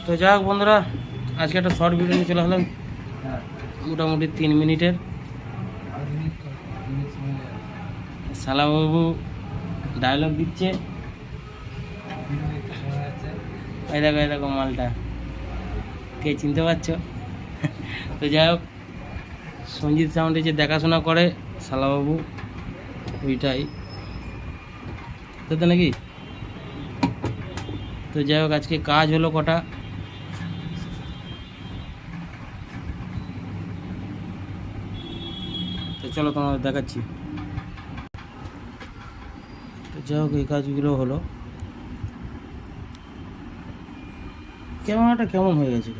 তো যাই হোক বন্ধুরা, আজকে একটা শর্ট ভিডিও নিয়ে চলে আসলাম, মোটামুটি 3 মিনিটের। শালাবাবু ডায়লগ দিচ্ছে, এই দেখো মালটা, কে চিনতে পারছো? তো যাই হোক, সঞ্জিত সাউন্ডে যে দেখাশোনা করে শালাবাবু, ওইটাই তো নাকি। তো যাই হোক, আজকে কাজ হলো কটা, তো চলো তোমাদের দেখাচ্ছি। তো যাই হোক, এই কাজগুলো হলো। ক্যামেরাটা কেমন হয়ে গেছে?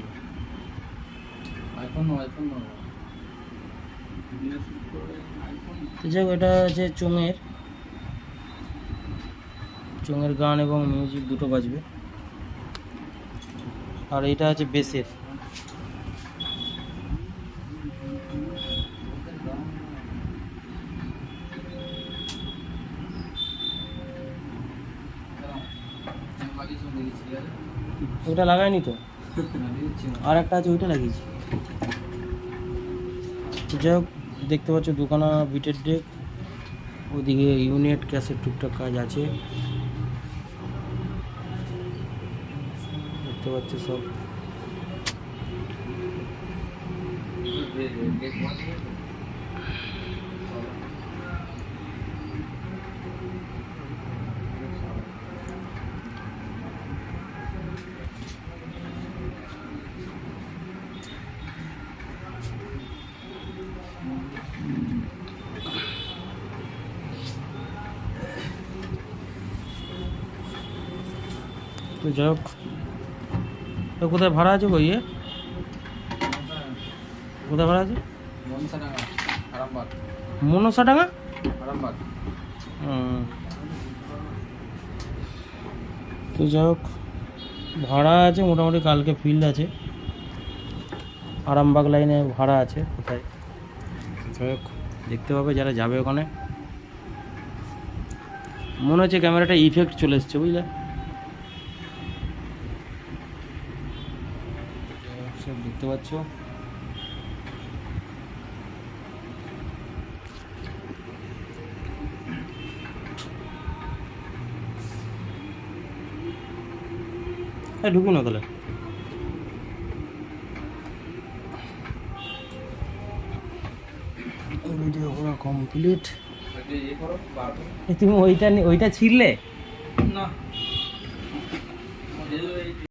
তো যাই হোক, এটা আছে চোঙের গান এবং মিউজিক দুটো বাজবে, আর এটা আছে বেসের। ওটা লাগাইনি তো, আর একটা আছে, ওইটা লাগিয়েছি। যাই হোক, দেখতে পাচ্ছ দুখানা বিটের ডেক, ওদিকে ইউনিট ক্যাসের টুকটাক কাজ আছে, দেখতে পাচ্ছ সব। তো যাই হোক, তো কোথায় ভাড়া আছে গো? কোথায় ভাড়া আছে? মনসাডাঙ্গা। তো যাই হোক, ভাড়া আছে মোটামুটি, কালকে ফিল্ড আছে, আরামবাগ লাইনে ভাড়া আছে কোথায়। যাই হোক, দেখতে পাবে যারা যাবে ওখানে। মনে হচ্ছে ক্যামেরাটা ইফেক্ট চলে এসছে, বুঝলে? সব দেখতে পাচ্ছ। ঢুকি না তাহলে। ভিডিও পুরো কমপ্লিট। তুমি ওইটা ছিড়লে না?